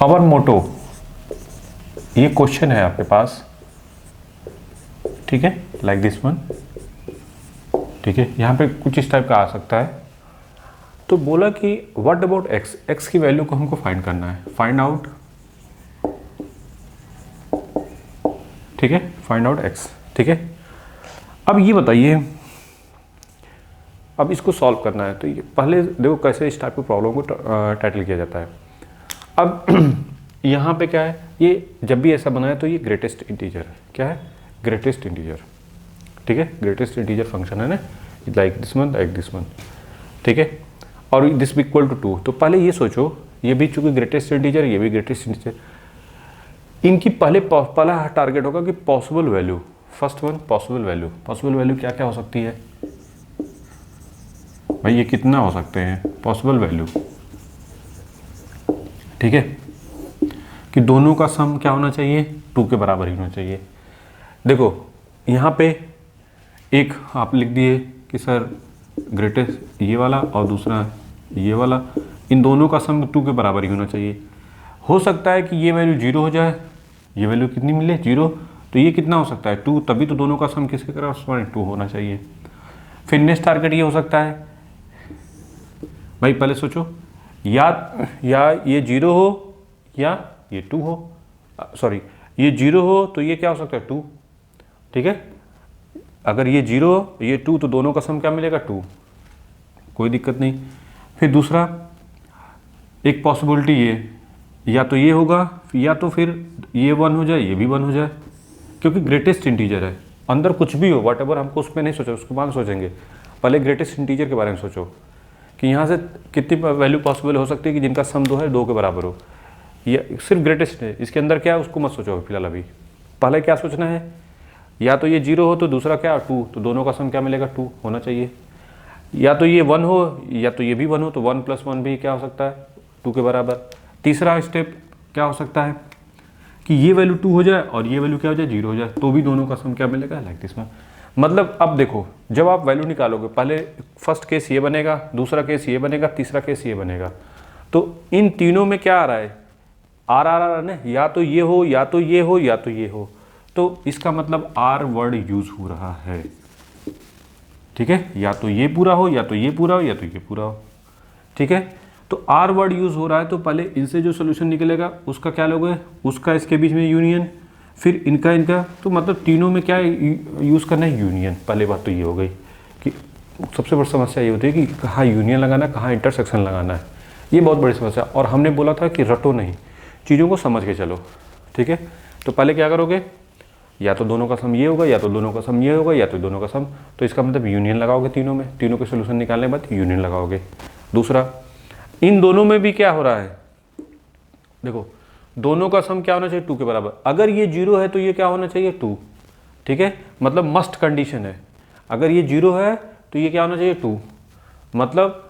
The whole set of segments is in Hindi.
आवर मोटो, ये क्वेश्चन है आपके पास, ठीक है, लाइक दिस वन, ठीक है, यहाँ पे कुछ इस टाइप का आ सकता है। तो बोला कि व्हाट अबाउट एक्स, एक्स की वैल्यू को हमको फाइंड करना है, फाइंड आउट, ठीक है, फाइंड आउट एक्स, ठीक है। अब ये बताइए, अब इसको सॉल्व करना है, तो ये पहले देखो कैसे इस टाइप की प्रॉब्लम को टैकल किया जाता है। अब यहाँ पे क्या है, ये जब भी ऐसा बना है तो ये ग्रेटेस्ट इंटीजर है, क्या है, ग्रेटेस्ट इंटीजर, ठीक है, ग्रेटेस्ट इंटीजर फंक्शन है ना, like this one, like this one, ठीक है, और दिस भी इक्वल टू 2। तो पहले ये सोचो, ये भी चूंकि ग्रेटेस्ट इंटीजर, ये भी ग्रेटेस्ट इंटीजर, इनकी पहला टारगेट होगा कि possible value, first one possible value, possible value क्या क्या हो सकती है भाई, ये कितना हो सकते हैं पॉसिबल वैल्यू, ठीक है, कि दोनों का सम क्या होना चाहिए, 2 के बराबर ही होना चाहिए। देखो यहाँ पे एक आप लिख दिए कि सर ग्रेटेस्ट ये वाला और दूसरा ये वाला, इन दोनों का सम 2 के बराबर ही होना चाहिए। हो सकता है कि ये वैल्यू 0 हो जाए, ये वैल्यू कितनी मिले 0, तो ये कितना हो सकता है 2, तभी तो दोनों का सम किसके करस्पॉन्डिंग 2 होना चाहिए। फिर नेक्स्ट टारगेट ये हो सकता है भाई, पहले सोचो, या ये 0 हो या ये 2 हो, सॉरी ये 0 हो तो ये क्या हो सकता है 2, ठीक है, अगर ये 0 हो ये 2 तो दोनों का सम क्या मिलेगा 2, कोई दिक्कत नहीं। फिर दूसरा एक पॉसिबिलिटी ये, या तो ये होगा या तो फिर ये 1 हो जाए, ये भी 1 हो जाए, क्योंकि ग्रेटेस्ट इंटीजर है, अंदर कुछ भी हो वट एवर, हमको उस पर नहीं सोचा, उसके बाद सोचेंगे, पहले ग्रेटेस्ट इंटीजर के बारे में सोचो कि यहाँ से कितनी वैल्यू पॉसिबल हो सकती है कि जिनका सम 2 है 2 के बराबर हो, ये सिर्फ ग्रेटेस्ट है, इसके अंदर क्या है उसको मत सोचो फिलहाल, अभी पहले क्या सोचना है, या तो ये 0 हो तो दूसरा क्या 2, तो दोनों का सम क्या मिलेगा 2 होना चाहिए, या तो ये 1 हो या तो ये भी 1 हो, तो 1 + 1 भी क्या हो सकता है 2 के बराबर। तीसरा स्टेप क्या हो सकता है कि ये वैल्यू 2 हो जाए और ये वैल्यू क्या हो जाए 0 हो जाए, तो भी दोनों का सम क्या मिलेगा, लाइक दिस में। मतलब अब देखो, जब आप वैल्यू निकालोगे, पहले फर्स्ट केस ये बनेगा, दूसरा केस ये बनेगा, तीसरा केस ये बनेगा, तो इन तीनों में क्या आ रहा है, आर आर आर ना, या तो ये हो या तो ये हो या तो ये हो, तो इसका मतलब आर वर्ड यूज हो रहा है, ठीक है, या तो ये पूरा हो या तो ये पूरा हो या तो ये पूरा हो, ठीक है, तो आर वर्ड यूज हो रहा है, तो पहले इनसे जो सोल्यूशन निकलेगा उसका क्या लोगे, उसका इसके बीच में यूनियन, फिर इनका, तो मतलब तीनों में क्या यूज करना है, यूनियन। पहले बात तो ये हो गई कि सबसे बड़ी समस्या ये होती है कि कहाँ यूनियन लगाना, कहाँ इंटरसेक्शन लगाना है, ये बहुत बड़ी समस्या। और हमने बोला था कि रटो नहीं, चीज़ों को समझ के चलो, ठीक है। तो पहले क्या करोगे, या तो दोनों का सम ये होगा, या तो दोनों का सम ये होगा, या तो दोनों का सम, तो इसका मतलब यूनियन लगाओगे तीनों में, तीनों के सोल्यूशन निकालने के बाद यूनियन लगाओगे। दूसरा, इन दोनों में भी क्या हो रहा है, देखो दोनों का सम क्या होना चाहिए 2 के बराबर, अगर ये 0 है तो ये क्या होना चाहिए 2, ठीक है, मतलब मस्ट कंडीशन है, अगर ये 0 है तो ये क्या होना चाहिए 2, मतलब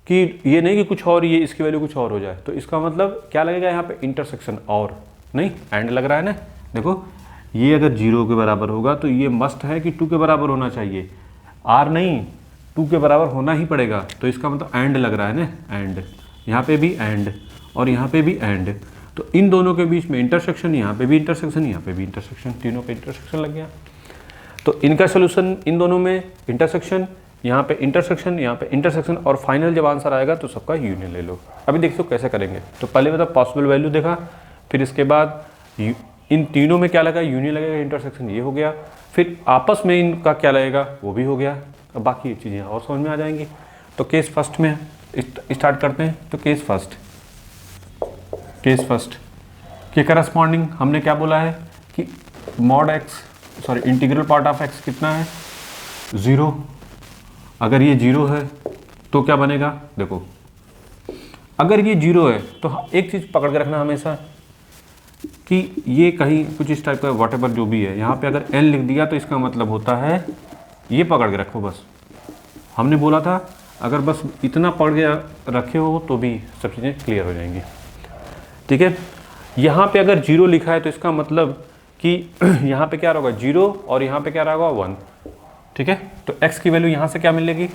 कि ये नहीं कि कुछ और, ये इसकी वैल्यू कुछ और हो जाए, तो इसका मतलब क्या लगेगा यहाँ पे, इंटरसेक्शन, और नहीं एंड लग रहा है ना। देखो ये अगर 0 के बराबर होगा तो ये मस्ट है कि 2 के बराबर होना चाहिए, आर नहीं 2 के बराबर होना ही पड़ेगा, तो इसका मतलब एंड लग रहा है ना, एंड, यहाँ पे भी एंड और यहाँ पे भी एंड, तो इन दोनों के बीच में इंटरसेक्शन, यहाँ पे भी इंटरसेक्शन, यहाँ पे भी इंटरसेक्शन, तीनों पे इंटरसेक्शन लग गया, तो इनका सोल्यूशन इन दोनों में इंटरसेक्शन, यहाँ पे इंटरसेक्शन, यहाँ पे इंटरसेक्शन, और फाइनल जब आंसर आएगा तो सबका यूनियन ले लो। अभी देखो कैसे करेंगे, तो पहले मतलब पॉसिबल वैल्यू देखा, फिर इसके बाद इन तीनों में क्या लगा, यूनियन लगेगा, इंटरसेक्शन ये हो गया, फिर आपस में इनका क्या लगेगा वो भी हो गया, अब बाकी चीज़ें और समझ में आ जाएंगी। तो केस फर्स्ट में स्टार्ट करते हैं, तो केस फर्स्ट के करस्पॉन्डिंग हमने क्या बोला है कि mod x, sorry integral part of x कितना है 0, अगर ये 0 है तो क्या बनेगा, देखो अगर ये 0 है तो एक चीज़ पकड़ के रखना हमेशा कि ये कहीं कुछ इस टाइप का वॉट एवर जो भी है, यहाँ पे अगर n लिख दिया तो इसका मतलब होता है, ये पकड़ के रखो बस, हमने बोला था अगर बस इतना पकड़ के रखे हो तो भी सब चीज़ें क्लियर हो जाएंगी, ठीक है। यहाँ पे अगर 0 लिखा है तो इसका मतलब कि यहाँ पे क्या होगा 0 और यहाँ पे क्या रहेगा 1, ठीक है। तो x की वैल्यू यहाँ से क्या मिलेगी,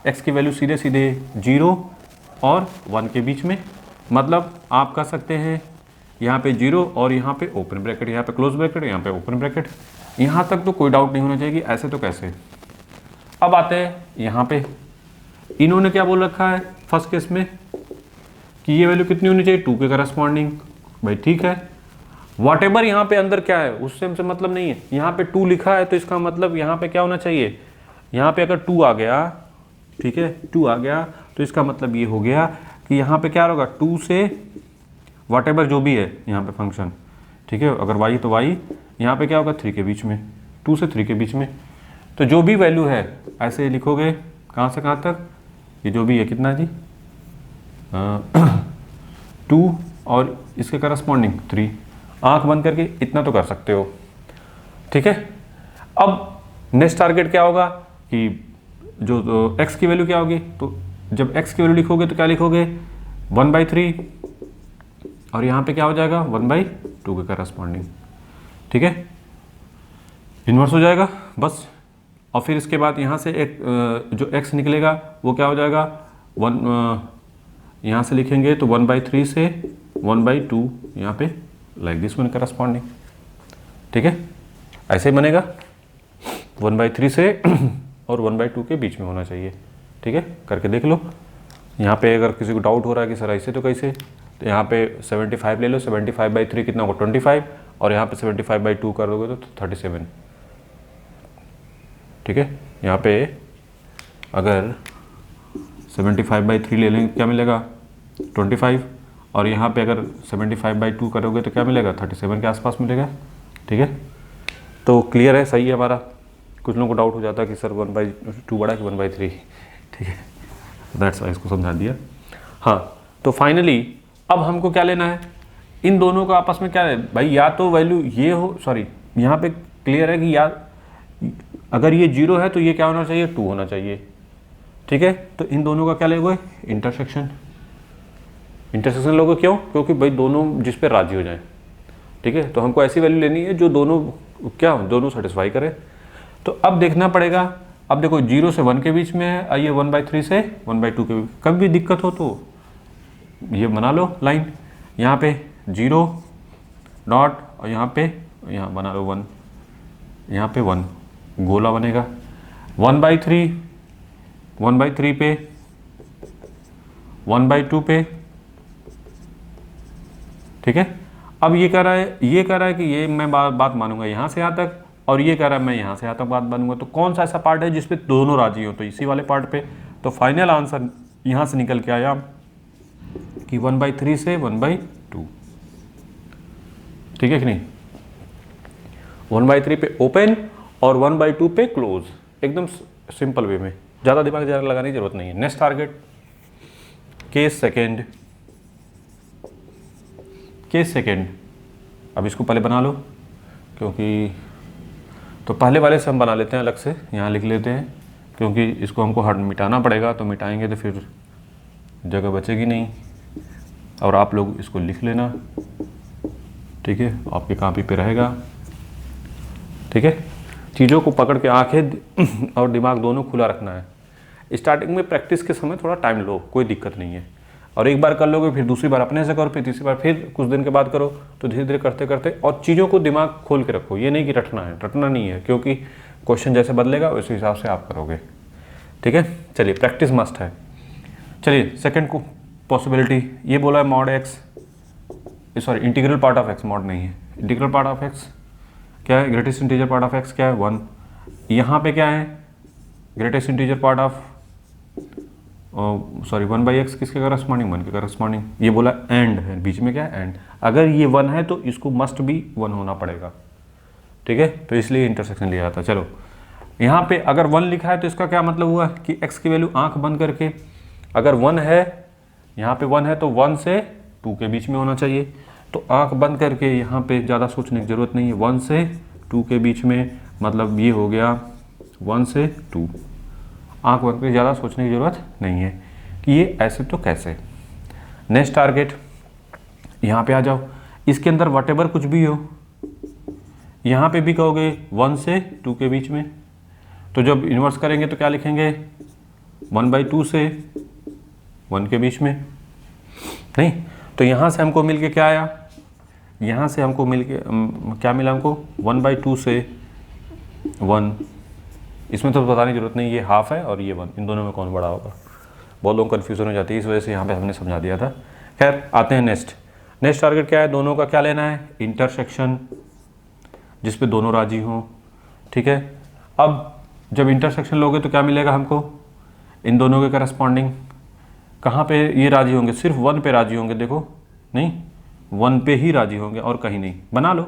x की वैल्यू सीधे 0 और 1 के बीच में, मतलब आप कह सकते हैं यहाँ पे 0 और यहाँ पे ओपन ब्रैकेट, यहाँ पे क्लोज ब्रैकेट, यहाँ पे ओपन ब्रैकेट। यहाँ तक तो कोई डाउट नहीं होना चाहिए कि ऐसे तो कैसे। अब आते हैं यहाँ पे, इन्होंने क्या बोल रखा है फर्स्ट केस में कि ये वैल्यू कितनी होनी चाहिए 2 के करस्पॉन्डिंग। भाई ठीक है, वॉट एवर यहाँ पे अंदर क्या है उससे हमसे मतलब नहीं है। यहाँ पे 2 लिखा है तो इसका मतलब यहाँ पे क्या होना चाहिए, यहाँ पे अगर 2 आ गया, ठीक है 2 आ गया तो इसका मतलब ये हो गया कि यहाँ पे क्या होगा 2 से वॉट एवर जो भी है यहाँ पे फंक्शन, ठीक है अगर y तो y, यहाँ पे क्या होगा 3 के बीच में, 2 से 3 के बीच में। तो जो भी वैल्यू है ऐसे लिखोगे कहाँ से कहाँ तक, ये जो भी है कितना जी 2 और इसके करस्पॉन्डिंग 3, आंख बंद करके इतना तो कर सकते हो, ठीक है। अब नेक्स्ट टारगेट क्या होगा कि जो x की वैल्यू क्या होगी, तो जब x की वैल्यू लिखोगे तो क्या लिखोगे 1/3 और यहाँ पे क्या हो जाएगा 1/2 के करस्पॉन्डिंग, ठीक है इन्वर्स हो जाएगा बस। और फिर इसके बाद यहाँ से एक जो x निकलेगा वो क्या हो जाएगा 1, यहाँ से लिखेंगे तो 1/3 से 1/2 यहाँ पे लाइक दिस वन करस्पॉन्डिंग, ठीक है ऐसे ही बनेगा 1/3 से और 1/2 के बीच में होना चाहिए, ठीक है करके देख लो। यहाँ पे अगर किसी को डाउट हो रहा है कि सर ऐसे तो कैसे, तो यहाँ पे 75 ले लो, 75/3 कितना होगा 25 और यहाँ पे 75/2 कर दोगे तो 37, ठीक है। यहाँ पे अगर 75/3 ले लेंगे क्या मिलेगा 25 और यहाँ पे अगर 75/2 करोगे तो क्या मिलेगा 37 के आसपास मिलेगा, ठीक है। तो क्लियर है, सही है हमारा। कुछ लोगों को डाउट हो जाता है कि सर 1/2 बड़ा कि 1/3, ठीक है दैट्स वाई इसको समझा दिया। हाँ तो फाइनली अब हमको क्या लेना है, इन दोनों का आपस में क्या है भाई, या तो वैल्यू ये हो, सॉरी यहाँ पे क्लियर है कि या अगर ये 0 है तो ये क्या होना चाहिए 2 होना चाहिए, ठीक है। तो इन दोनों का क्या लेंगे इंटरसेक्शन, इंटरसेक्शन लोगे क्यों, क्योंकि भाई दोनों जिस पे राजी हो जाए, ठीक है। तो हमको ऐसी वैल्यू लेनी है जो दोनों क्या दोनों सेटिस्फाई करे। तो अब देखना पड़ेगा, अब देखो 0 से 1 के बीच में है, आइए 1/3 से 1/2 के बीच, कभी भी दिक्कत हो तो ये बना लो लाइन, यहाँ पे 0 डॉट और यहाँ बना लो 1, यहाँ पे 1 गोला बनेगा 1/3 पे 1/2 पे, ठीक है। अब ये कह रहा है कि ये मैं बात मानूंगा यहाँ से यहाँ तक और ये कह रहा है मैं यहाँ से यहाँ तक बात मानूंगा। तो कौन सा ऐसा पार्ट है जिसपे दोनों राजी हो, तो इसी वाले पार्ट पे। तो फाइनल आंसर यहाँ से निकल के आया कि 1/3 से 1/2, ठीक है कि नहीं। 1/3 पे ओपन और 1/2 पे क्लोज, एकदम सिंपल वे में, ज़्यादा दिमाग ज़्यादा लगाने की जरूरत नहीं है। Next target case second. अब इसको पहले बना लो, क्योंकि तो पहले वाले से हम बना लेते हैं अलग से, यहाँ लिख लेते हैं, क्योंकि इसको हमको हट मिटाना पड़ेगा, तो मिटाएंगे तो फिर जगह बचेगी नहीं। और आप लोग इसको लिख लेना, ठीक है आपकी कॉपी पे रहेगा, ठीक है। चीज़ों को पकड़ के आंखें और दिमाग दोनों खुला रखना है। स्टार्टिंग में प्रैक्टिस के समय थोड़ा टाइम लो, कोई दिक्कत नहीं है, और एक बार कर लोगे फिर दूसरी बार अपने से करो, फिर तीसरी बार फिर कुछ दिन के बाद करो, तो धीरे धीरे करते करते और चीज़ों को दिमाग खोल के रखो। ये नहीं कि रटना नहीं है, क्योंकि क्वेश्चन जैसे बदलेगा उसी हिसाब से आप करोगे, ठीक है। चलिए प्रैक्टिस मस्ट है। चलिए सेकेंड को पॉसिबिलिटी ये बोला है mod x, sorry integral part of x, mod नहीं है, इंटीग्रल पार्ट ऑफ एक्स क्या है, greatest integer part of x क्या है 1। यहाँ पे क्या है greatest integer part of sorry 1/x किसके करस्पॉन्डिंग 1 के करस्पॉन्डिंग। ये बोला एंड है, बीच में क्या है एंड, अगर ये 1 है तो इसको मस्ट भी 1 होना पड़ेगा, ठीक है। तो इसलिए इंटरसेक्शन लिया जाता है। चलो यहाँ पे अगर 1 लिखा है तो इसका क्या मतलब हुआ कि x की वैल्यू आंख बंद करके अगर 1 है, यहाँ पे 1 है तो 1 से 2 के बीच में होना चाहिए। तो आंख बंद करके यहाँ पे ज़्यादा सोचने की ज़रूरत नहीं है, 1 से 2 के बीच में, मतलब ये हो गया 1 से 2, आंख बंद करके ज़्यादा सोचने की ज़रूरत नहीं है कि ये ऐसे तो कैसे। नेक्स्ट टारगेट यहाँ पे आ जाओ, इसके अंदर व्हाटएवर कुछ भी हो, यहाँ पे भी कहोगे 1 से 2 के बीच में, तो जब इन्वर्स करेंगे तो क्या लिखेंगे 1/2 से 1 के बीच में, नहीं। तो यहाँ से हमको मिल के क्या आया यहाँ से हमको मिल के क्या मिला हमको 1/2 से 1, इसमें तो बताने की जरूरत नहीं, ये हाफ है और ये 1, इन दोनों में कौन बड़ा होगा। बहुत लोग कन्फ्यूजन हो जाती है, इस वजह से यहाँ पे हमने समझा दिया था। खैर आते हैं नेक्स्ट टारगेट क्या है, दोनों का क्या लेना है, इंटरसेक्शन जिस पे दोनों राजी हों। ठीक है, अब जब इंटरसेक्शन लोगे तो क्या मिलेगा हमको, इन दोनों के करस्पॉन्डिंग कहाँ पे ये राजी होंगे, सिर्फ 1 पे राजी होंगे। देखो नहीं, 1 पे ही राजी होंगे और कहीं नहीं। बना लो,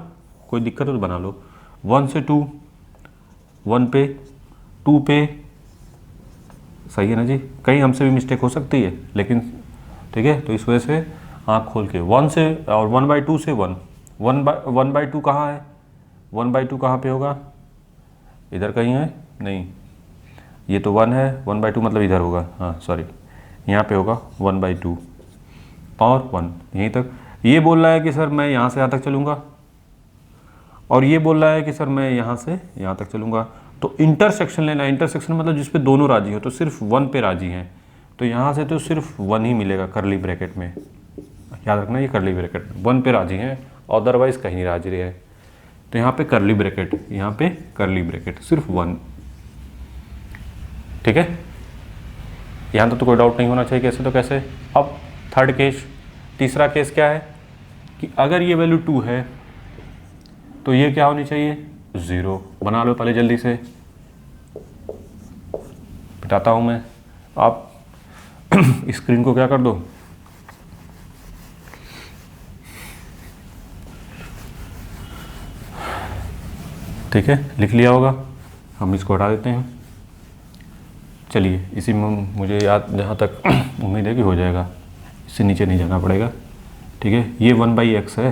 कोई दिक्कत हो तो बना लो। 1 से 2, 1 पे, 2 पे, सही है ना जी, कहीं हमसे भी मिस्टेक हो सकती है लेकिन ठीक है, तो इस वजह से आँख खोल के 1 से और 1/2 से 1, 1/2 कहाँ है, 1/2 कहाँ पे होगा, इधर कहीं है नहीं, ये तो 1 है, 1/2 मतलब इधर होगा, हाँ सॉरी, यहाँ पे होगा 1/2 और 1 यहीं तक। ये बोल रहा है कि सर मैं यहाँ से यहाँ तक चलूँगा और ये बोल रहा है कि सर मैं यहाँ से यहाँ तक चलूँगा। तो इंटरसेक्शन लेना है, इंटरसेक्शन मतलब जिस पे दोनों राजी हो, तो सिर्फ 1 पे राजी हैं, तो यहाँ से तो सिर्फ 1 ही मिलेगा करली ब्रैकेट में, याद रखना ये करली ब्रैकेट में 1 पे राजी हैं, अदरवाइज कहीं नहीं राजी है। तो यहाँ पे करली ब्रैकेट, यहाँ पे करली ब्रैकेट, सिर्फ 1। ठीक है, यहाँ तो कोई डाउट नहीं होना चाहिए, कैसे तो कैसे। अब थर्ड केस, तीसरा केस क्या है कि अगर ये वैल्यू 2 है तो ये क्या होनी चाहिए, 0। बना लो पहले जल्दी से, बताता हूँ मैं, आप स्क्रीन को क्या कर दो, ठीक है, लिख लिया होगा, हम इसको हटा देते हैं। चलिए इसी में मुझे याद जहाँ तक उम्मीद है कि हो जाएगा, इससे नीचे नहीं जाना पड़ेगा। ठीक है, ये 1/x है।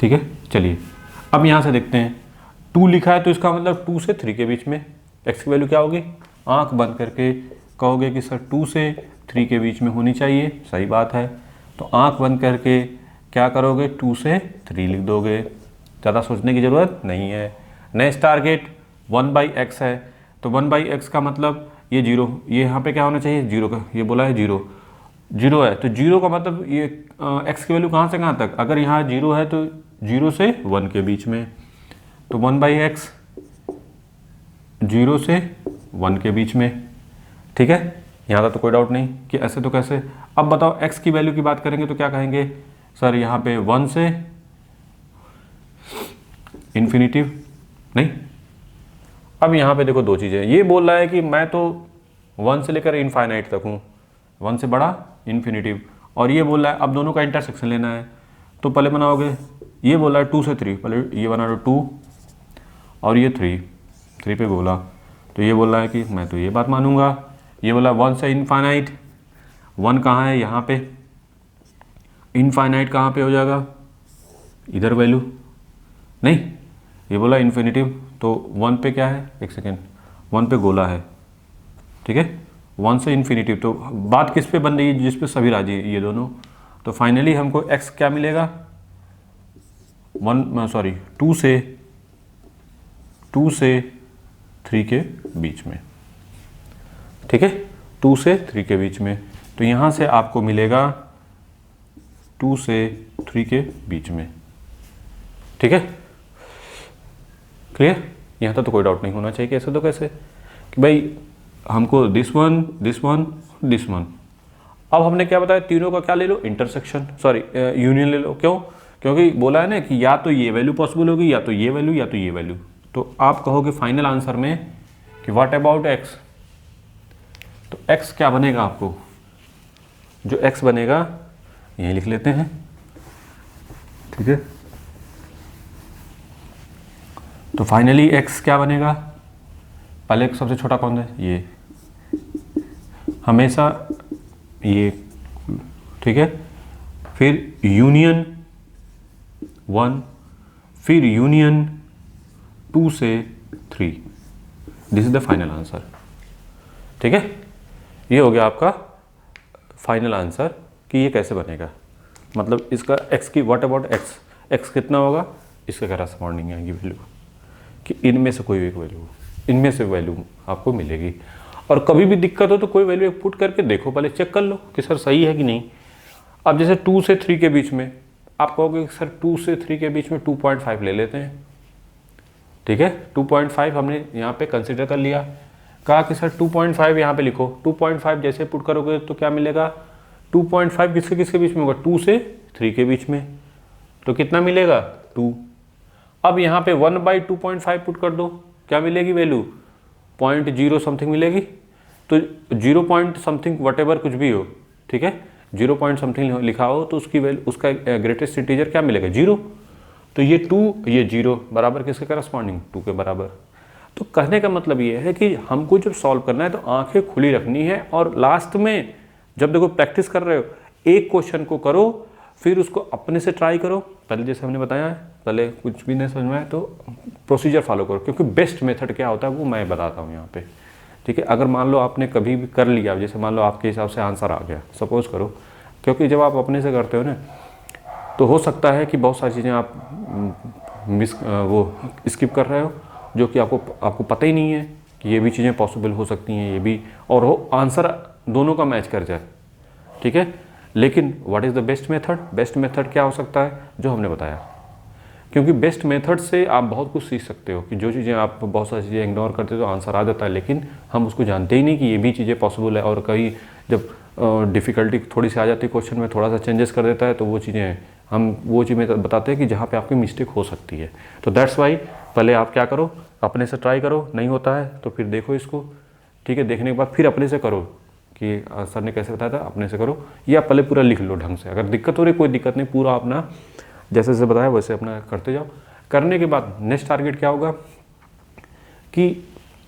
ठीक है, चलिए अब यहाँ से देखते हैं, 2 लिखा है तो इसका मतलब 2 से 3 के बीच में x की वैल्यू क्या होगी, आंख बंद करके कहोगे कि सर 2 से 3 के बीच में होनी चाहिए, सही बात है। तो आंख बंद करके क्या करोगे, 2 से 3 लिख दोगे, ज़्यादा सोचने की ज़रूरत नहीं है। नेक्स्ट टारगेट 1/x है, तो 1/x का मतलब ये 0, ये यहाँ पे क्या होना चाहिए, 0 का, ये बोला है 0 है, तो 0 का मतलब ये x की वैल्यू कहाँ से कहाँ तक, अगर यहाँ 0 है तो 0 से 1 के बीच में, तो 1/x 0 से 1 के बीच में। ठीक है, यहाँ तक तो कोई डाउट नहीं कि ऐसे तो कैसे। अब बताओ x की वैल्यू की बात करेंगे तो क्या कहेंगे, सर यहाँ पे 1 से इन्फिनिटिव नहीं। अब यहाँ पे देखो दो चीज़ें, ये बोल रहा है कि मैं तो 1 से लेकर इनफाइनाइट तक हूँ, 1 से बड़ा इन्फिनिटिव, और ये बोल रहा है अब दोनों का इंटरसेक्शन लेना है। तो पहले बनाओगे, ये बोला है 2 से 3, पहले ये बना लो 2 और ये 3 पे बोला, तो ये बोल रहा है कि मैं तो ये बात मानूंगा। ये बोला 1 से इनफाइनाइट, 1 कहाँ है यहाँ पे, इनफाइनाइट कहाँ पे हो जाएगा, इधर वैल्यू नहीं, ये बोला इन्फिनिटिव, तो 1 पे क्या है, एक सेकेंड, 1 पे गोला है। ठीक है, 1 से इन्फिनिटिव, तो बात किस पे बन रही है, जिस पे सभी राजी है, ये दोनों। तो फाइनली हमको x क्या मिलेगा, 2 से 3 के बीच में। ठीक है, 2 से 3 के बीच में, तो यहाँ से आपको मिलेगा 2 से 3 के बीच में। ठीक है, क्लियर, यहाँ तक तो कोई डाउट नहीं होना चाहिए कैसे तो कैसे, कि भाई हमको दिस वन। अब हमने क्या बताया, तीनों का क्या ले लो, इंटरसेक्शन, यूनियन ले लो। क्यों, क्योंकि बोला है ना कि या तो ये वैल्यू पॉसिबल होगी, या तो ये वैल्यू, या तो ये वैल्यू। तो आप कहोगे फाइनल आंसर में कि व्हाट अबाउट x, तो x क्या बनेगा, आपको जो x बनेगा यही लिख लेते हैं। ठीक है, तो फाइनली x क्या बनेगा, पहले सबसे छोटा कौन है, ये हमेशा ये। ठीक है, फिर यूनियन 1, फिर यूनियन 2 से 3, this is the final answer. ठीक है, ये हो गया आपका फाइनल आंसर कि ये कैसे बनेगा, मतलब इसका x की व्हाट अबाउट x कितना होगा, इसका करस्पॉन्डिंग आएगी वैल्यू, कि इनमें से कोई एक वैल्यू, इनमें से वैल्यू आपको मिलेगी। और कभी भी दिक्कत हो तो कोई वैल्यू पुट करके देखो, पहले चेक कर लो कि सर सही है कि नहीं। अब जैसे 2 से 3 के बीच में आप कहोगे सर 2 से 3 के बीच में 2.5 ले लेते हैं, ठीक है। 2.5 हमने यहाँ पे कंसिडर कर लिया, कहा कि सर 2.5 यहाँ पे लिखो। 2.5 जैसे पुट करोगे तो क्या मिलेगा, 2.5 किसके किसके बीच में होगा, 2 से 3 के बीच में, तो कितना मिलेगा 2। अब यहाँ पे 1/2.5 पुट कर दो, क्या मिलेगी वैल्यू, 0.0 समथिंग मिलेगी। तो 0 पॉइंट समथिंग वट एवर कुछ भी हो, ठीक है, 0 पॉइंट समथिंग लिखा हो तो उसकी वैल्यू, उसका ग्रेटेस्ट इंटीजर क्या मिलेगा, 0। तो ये 2 ये 0 बराबर किसके करस्पॉन्डिंग, 2 के बराबर। तो कहने का मतलब ये है कि हमको जब सॉल्व करना है तो आंखें खुली रखनी है, और लास्ट में जब देखो प्रैक्टिस कर रहे हो एक क्वेश्चन को करो, फिर उसको अपने से ट्राई करो। पहले जैसे हमने बताया है, पहले कुछ भी नहीं समझ में आए तो प्रोसीजर फॉलो करो, क्योंकि बेस्ट मेथड क्या होता है वो मैं बताता हूँ यहाँ पे, ठीक है। अगर मान लो आपने कभी भी कर लिया, जैसे मान लो आपके हिसाब से आंसर आ गया, सपोज करो, क्योंकि जब आप अपने से करते हो ना तो हो सकता है कि बहुत सारी चीज़ें आप वो स्किप कर रहे हो, जो कि आपको पता ही नहीं है कि ये भी चीज़ें पॉसिबल हो सकती हैं, ये भी, और हो आंसर दोनों का मैच कर जाए, ठीक है। लेकिन what is the best method, best method क्या हो सकता है, जो हमने बताया, क्योंकि बेस्ट मेथड से आप बहुत कुछ सीख सकते हो कि जो चीज़ें आप बहुत सारी चीज़ें इग्नोर करते हो तो आंसर आ जाता है, लेकिन हम उसको जानते ही नहीं कि ये भी चीज़ें पॉसिबल है। और कहीं जब डिफ़िकल्टी थोड़ी सी आ जाती है क्वेश्चन में, थोड़ा सा चेंजेस कर देता है, तो वो चीज़ें हम वो चीज़ें बताते हैं कि जहाँ पे आपकी मिस्टेक हो सकती है। तो दैट्स वाई पहले आप क्या करो, अपने से ट्राई करो, नहीं होता है तो फिर देखो इसको, ठीक है। देखने के बाद फिर अपने से करो कि सर ने कैसे बताया था, अपने से करो, या पहले पूरा लिख लो ढंग से। अगर दिक्कत हो रही कोई दिक्कत नहीं, पूरा अपना जैसे जैसे बताया वैसे अपना करते जाओ। करने के बाद नेक्स्ट टारगेट क्या होगा कि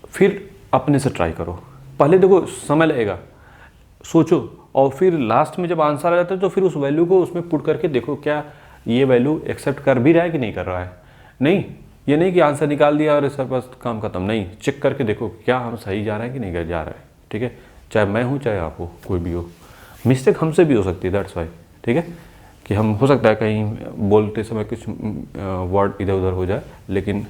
फिर अपने से ट्राई करो। पहले देखो समय लगेगा, सोचो, और फिर लास्ट में जब आंसर आ जाता है तो फिर उस वैल्यू को उसमें पुट करके देखो क्या ये वैल्यू एक्सेप्ट कर भी रहा है कि नहीं कर रहा है। नहीं, ये नहीं कि आंसर निकाल दिया और सर बस काम खत्म, नहीं, चेक करके देखो क्या हम सही जा रहे हैं कि नहीं जा रहा है, ठीक है। चाहे मैं हूँ चाहे आप हो, कोई भी हो, मिस्टेक हमसे भी हो सकती है, दैट्स वाई, ठीक है, कि हम हो सकता है कहीं बोलते समय कुछ वर्ड इधर उधर हो जाए, लेकिन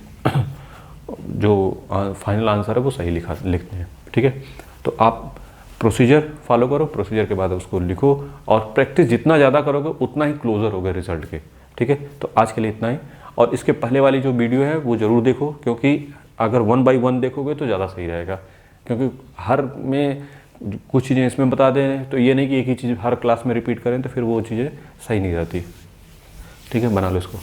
जो फाइनल आंसर है वो सही लिखते हैं, ठीक है। तो आप प्रोसीजर फॉलो करो, प्रोसीजर के बाद उसको लिखो, और प्रैक्टिस जितना ज़्यादा करोगे उतना ही क्लोजर होगा रिजल्ट के, ठीक है। तो आज के लिए इतना ही, और इसके पहले वाली जो वीडियो है वो ज़रूर देखो, क्योंकि अगर 1 बाई 1 देखोगे तो ज़्यादा सही रहेगा, क्योंकि हर में कुछ चीज़ें इसमें बता दें, तो ये नहीं कि एक ही चीज़ हर क्लास में रिपीट करें तो फिर वो चीज़ें सही नहीं रहती, ठीक है। बना लो इसको।